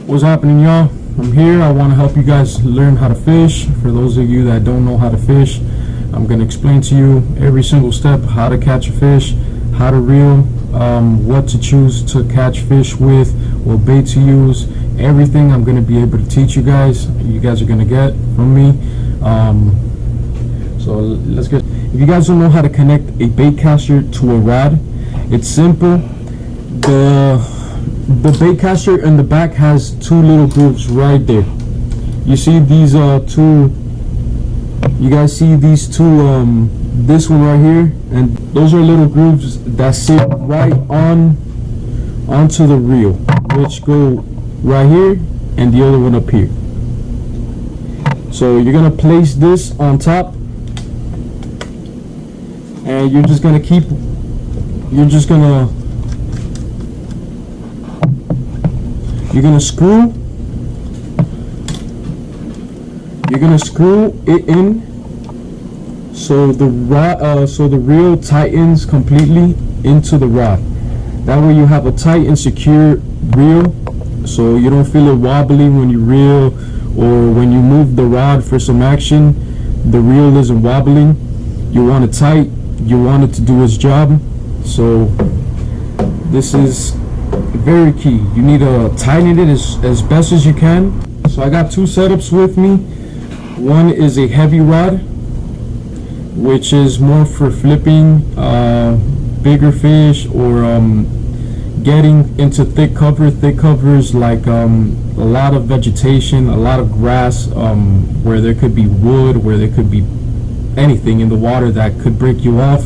What's happening, y'all? I'm here. I want to help you guys learn how to fish. For those of you that don't know how to fish, I'm going to explain to you every single step, how to catch a fish, how to reel, what to choose to catch fish with, what bait to use, everything I'm going to be able to teach you guys. You guys are going to get from me. So let's get. If you guys don't know how to connect a bait caster to a rod, it's simple. The bait caster in the back has two little grooves right there. You see these two? You guys see these two? This one right here, and those are little grooves that sit right onto the reel, which go right here, and the other one up here. So you're gonna place this on top, and you're just gonna screw it in so the reel tightens completely into the rod. That way you have a tight and secure reel, so you don't feel it wobbly when you reel, or when you move the rod for some action, the reel isn't wobbling. You want it tight, you want it to do its job. So this is very key. You need to tighten it as best as you can. So I got two setups with me. One is a heavy rod, which is more for flipping bigger fish, or getting into thick cover. Thick cover is like a lot of vegetation, a lot of grass, where there could be wood, where there could be anything in the water that could break you off.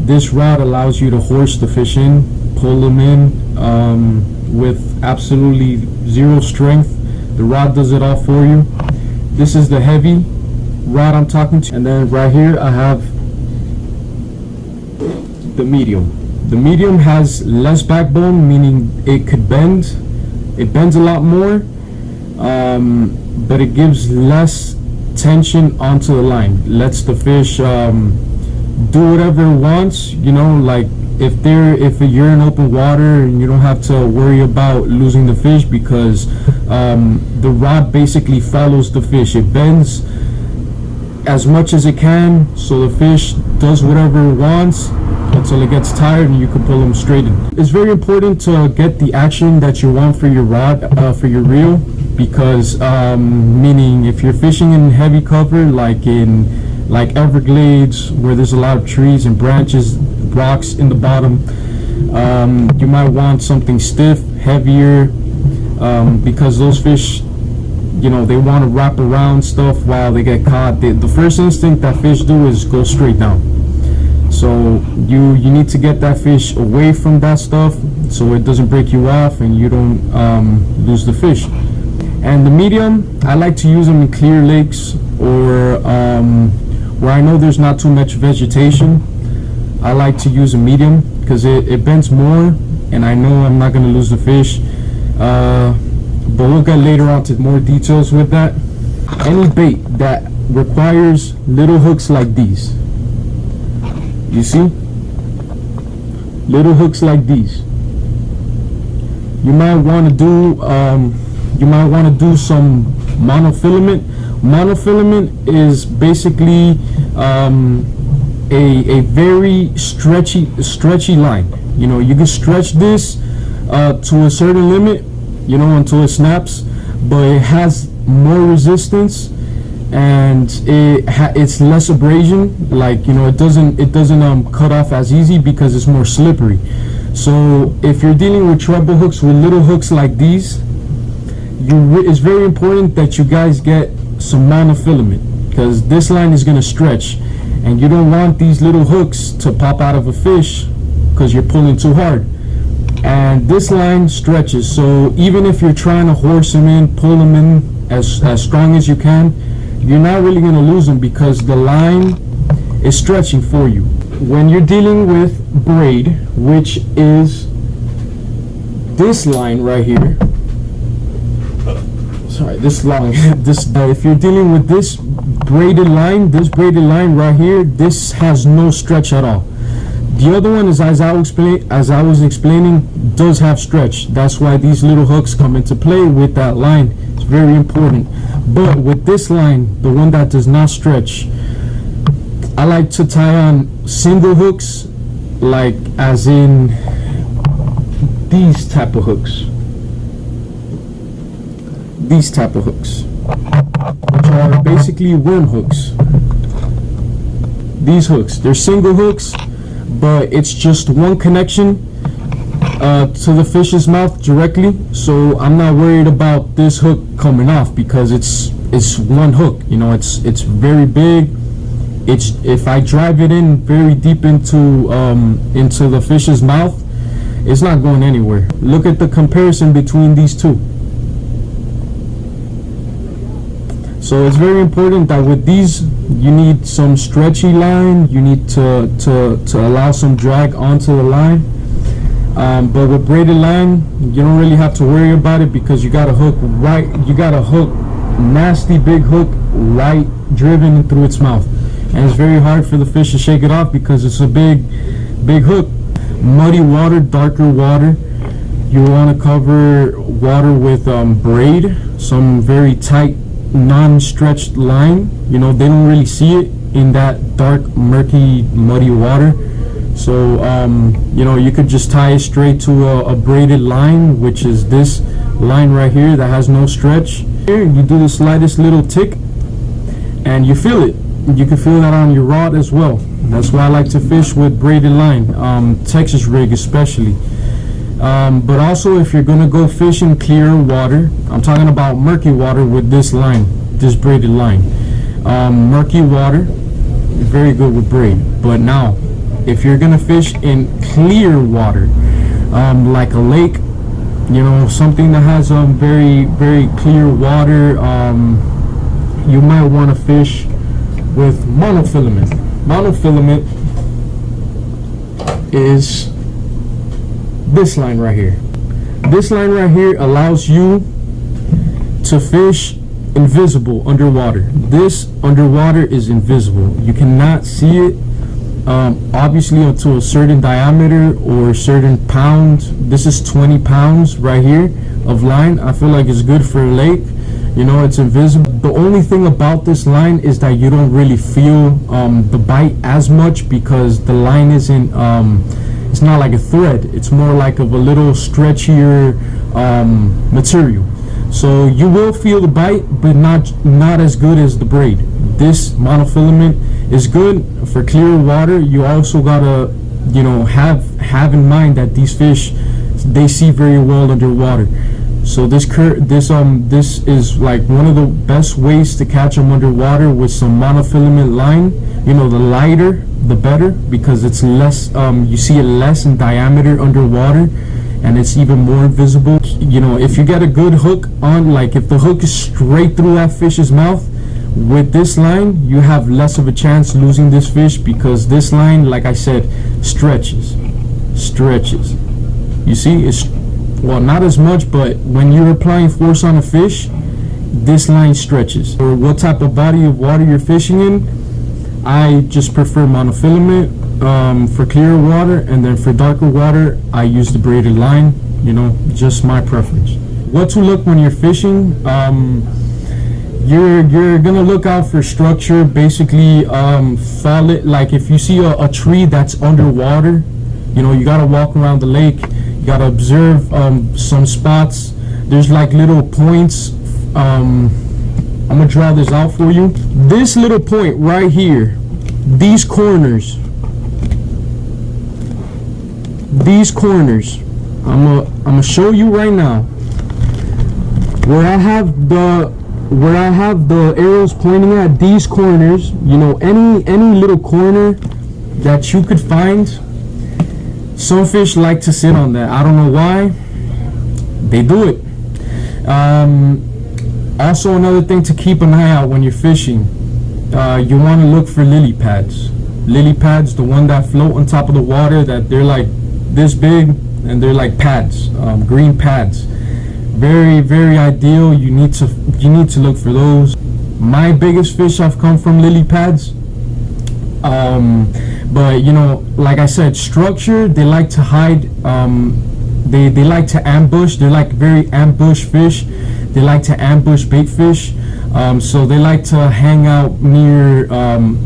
This rod allows you to horse the fish in, pull them in with absolutely zero strength. The rod does it all for you. This is the heavy rod I'm talking to. And then right here I have the medium. The medium has less backbone, meaning it could bend. It bends a lot more, but it gives less tension onto the line. Lets the fish do whatever it wants, you know, like if you're in open water, and you don't have to worry about losing the fish, because the rod basically follows the fish. It bends as much as it can, so the fish does whatever it wants until it gets tired, and you can pull them straight in. It's very important to get the action that you want for your rod, for your reel, because meaning if you're fishing in heavy cover, like Everglades, where there's a lot of trees and branches, rocks in the bottom, you might want something stiff, heavier, because those fish, you know, they want to wrap around stuff while they get caught. The first instinct that fish do is go straight down. So you need to get that fish away from that stuff so it doesn't break you off and you don't lose the fish. And the medium, I like to use them in clear lakes, or where I know there's not too much vegetation. I like to use a medium because it bends more, and I know I'm not going to lose the fish. But we'll get later on to more details with that. Any bait that requires little hooks like these, you see, little hooks like these, you might want to do some monofilament. Monofilament is basically a very stretchy line. You know, you can stretch this to a certain limit, you know, until it snaps, but it has more resistance, and it's less abrasion. Like, you know, it doesn't cut off as easy because it's more slippery. So if you're dealing with treble hooks, with little hooks like these, it's very important that you guys get some monofilament, because this line is going to stretch, and you don't want these little hooks to pop out of a fish because you're pulling too hard. And this line stretches, so even if you're trying to horse them in, pull them in as strong as you can, you're not really going to lose them because the line is stretching for you. When you're dealing with braid, which is this line right here, sorry, this long, if you're dealing with this braided line right here, this has no stretch at all. The other one is, as I was explaining, does have stretch. That's why these little hooks come into play with that line. It's very important. But with this line, the one that does not stretch, I like to tie on single hooks, like as in these type of hooks. These type of hooks, which are basically worm hooks. These hooks, they're single hooks, but it's just one connection to the fish's mouth directly, so I'm not worried about this hook coming off because it's one hook. You know, it's very big. It's, if I drive it in very deep into the fish's mouth, it's not going anywhere. Look at the comparison between these two. So it's very important that with these, you need some stretchy line. You need to allow some drag onto the line. But with braided line, you don't really have to worry about it because you got a hook right. You got a hook, nasty big hook, right driven through its mouth, and it's very hard for the fish to shake it off because it's a big hook. Muddy water, darker water, you want to cover water with braid, some very tight, non-stretched line. You know, they don't really see it in that dark, murky, muddy water. So you know, you could just tie it straight to a braided line, which is this line right here that has no stretch. Here you do the slightest little tick and you feel it. You can feel that on your rod as well. That's why I like to fish with braided line, Texas rig especially. But also, if you're gonna go fish in clear water, I'm talking about murky water with this line, this braided line. Murky water, very good with braid. But now, if you're gonna fish in clear water, like a lake, you know, something that has very clear water, you might want to fish with monofilament. Monofilament is this line right here. This line right here allows you to fish invisible underwater. This underwater is invisible. You cannot see it, obviously, up to a certain diameter or a certain pound. This is 20 pounds right here of line. I feel like it's good for a lake. You know, it's invisible. The only thing about this line is that you don't really feel the bite as much because the line isn't, it's not like a thread. It's more like of a little stretchier material. So you will feel the bite, but not as good as the braid. This monofilament is good for clear water. You also gotta, you know, have in mind that these fish, they see very well underwater. So this is like one of the best ways to catch them underwater with some monofilament line. You know, the lighter the better because it's less, you see it less in diameter underwater, and it's even more visible. You know, if you get a good hook on, like if the hook is straight through that fish's mouth, with this line you have less of a chance losing this fish because this line, like I said, stretches. You see, it's, well, not as much, but when you're applying force on a fish, this line stretches. Or what type of body of water you're fishing in, I just prefer monofilament for clearer water, and then for darker water I use the braided line. You know, just my preference. What to look when you're fishing, you're gonna look out for structure. Basically, like if you see a tree that's underwater, you know, you gotta walk around the lake. You gotta observe some spots. There's like little points. I'm gonna draw this out for you. This little point right here, these corners, I'm gonna show you right now where I have the arrows pointing at. These corners, you know, any little corner that you could find, some fish like to sit on that. I don't know why they do it. Also, another thing to keep an eye out when you're fishing, you want to look for lily pads. Lily pads, the one that float on top of the water, that they're like this big and they're like pads, green pads. Very ideal. You need to look for those. My biggest fish have come from lily pads. But you know, like I said, structure, they like to hide. They like to ambush. They're like very ambush fish. They like to ambush bait fish. So they like to hang out near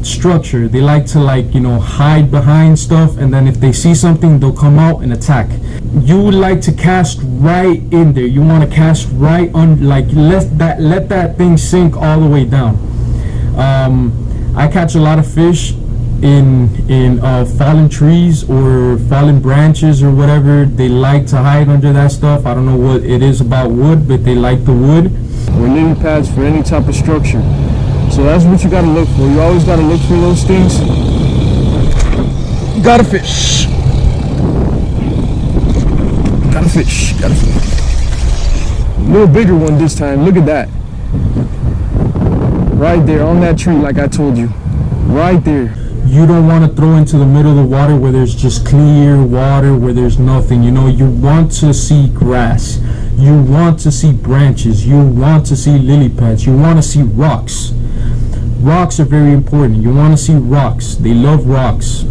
structure. They like to, like, you know, hide behind stuff, and then if they see something, they'll come out and attack. You would like to cast right in there. You want to cast right on, like, let that thing sink all the way down. I catch a lot of fish in fallen trees or fallen branches or whatever. They like to hide under that stuff. I don't know what it is about wood, but they like the wood. Or lily pads for any type of structure. So that's what you gotta look for. You always gotta look for those things. Got a fish. Got a fish. Got a fish. A little bigger one this time. Look at that. Right there on that tree, like I told you. Right there. You don't want to throw into the middle of the water where there's just clear water, where there's nothing. You know, you want to see grass. You want to see branches. You want to see lily pads. You want to see rocks. Rocks are very important. You want to see rocks. They love rocks.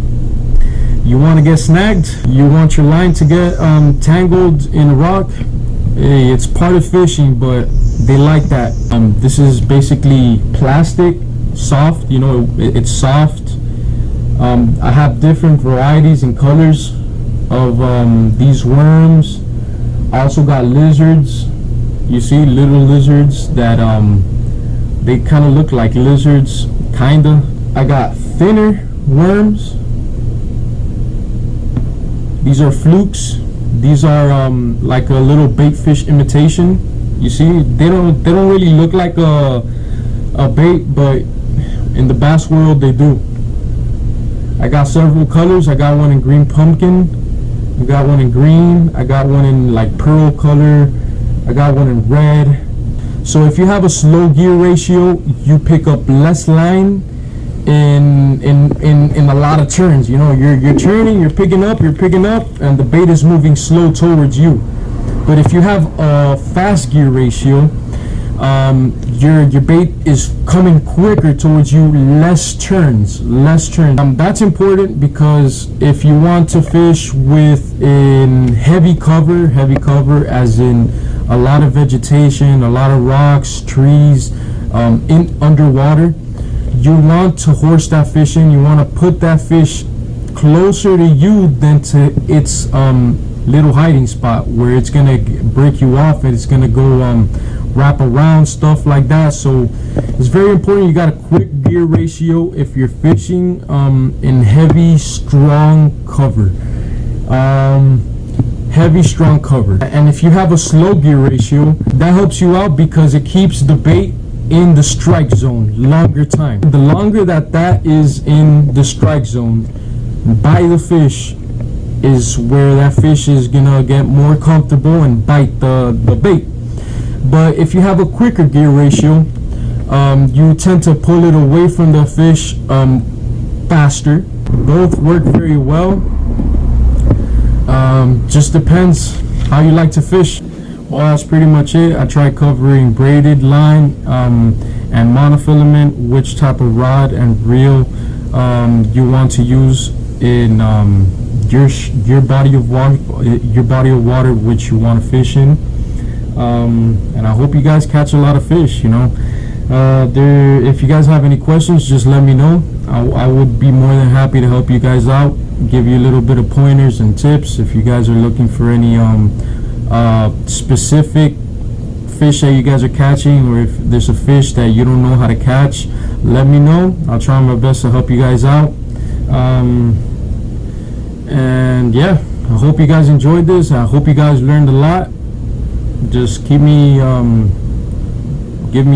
You want to get snagged? You want your line to get tangled in a rock? Hey, it's part of fishing, but they like that. This is basically plastic, soft. You know, it's soft. I have different varieties and colors of these worms. I also got lizards. You see little lizards that they kind of look like lizards, kinda. I got thinner worms. These are flukes. These are like a little bait fish imitation. You see, they don't really look like a bait, but in the bass world they do. I got several colors. I got one in green pumpkin. I got one in green. I got one in like pearl color. I got one in red. So if you have a slow gear ratio, you pick up less line in a lot of turns. You know, you're turning, you're picking up, and the bait is moving slow towards you. But if you have a fast gear ratio, your bait is coming quicker towards you, less turns. That's important because if you want to fish within heavy cover as in a lot of vegetation, a lot of rocks, trees, in underwater, you want to horse that fish in. You want to put that fish closer to you than to its little hiding spot where it's gonna break you off and it's gonna go wrap around, stuff like that. So it's very important you got a quick gear ratio if you're fishing in heavy strong cover. And if you have a slow gear ratio, that helps you out because it keeps the bait in the strike zone longer time. The longer that is in the strike zone by the fish is where that fish is gonna get more comfortable and bite the bait. But if you have a quicker gear ratio, you tend to pull it away from the fish faster. Both work very well. Just depends how you like to fish. Well, that's pretty much it. I tried covering braided line and monofilament, which type of rod and reel you want to use in your body of water which you want to fish in. And I hope you guys catch a lot of fish. You know, if you guys have any questions, just let me know. I would be more than happy to help you guys out, give you a little bit of pointers and tips. If you guys are looking for any specific fish that you guys are catching, or if there's a fish that you don't know how to catch, let me know. I'll try my best to help you guys out. And yeah, I hope you guys enjoyed this. I hope you guys learned a lot. Just give me a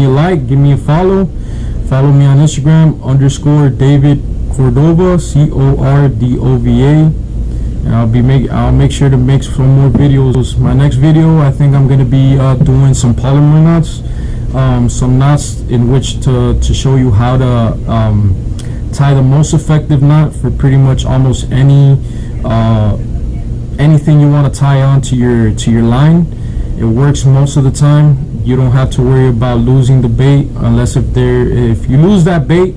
like, give me a follow me on Instagram _David Cordova, Cordova, and I'll make sure to make some more videos. My next video, I think I'm gonna be doing some polymer knots, some knots in which to show you how to tie the most effective knot for pretty much almost anything you want to tie on to your line. It works most of the time. You don't have to worry about losing the bait unless if you lose that bait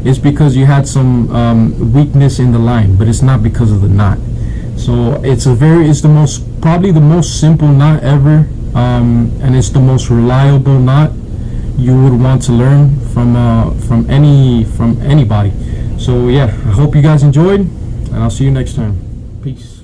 it's because you had some weakness in the line, but it's not because of the knot. So it's probably the most simple knot ever, and it's the most reliable knot you would want to learn from anybody. So yeah, I hope you guys enjoyed, and I'll see you next time. Peace.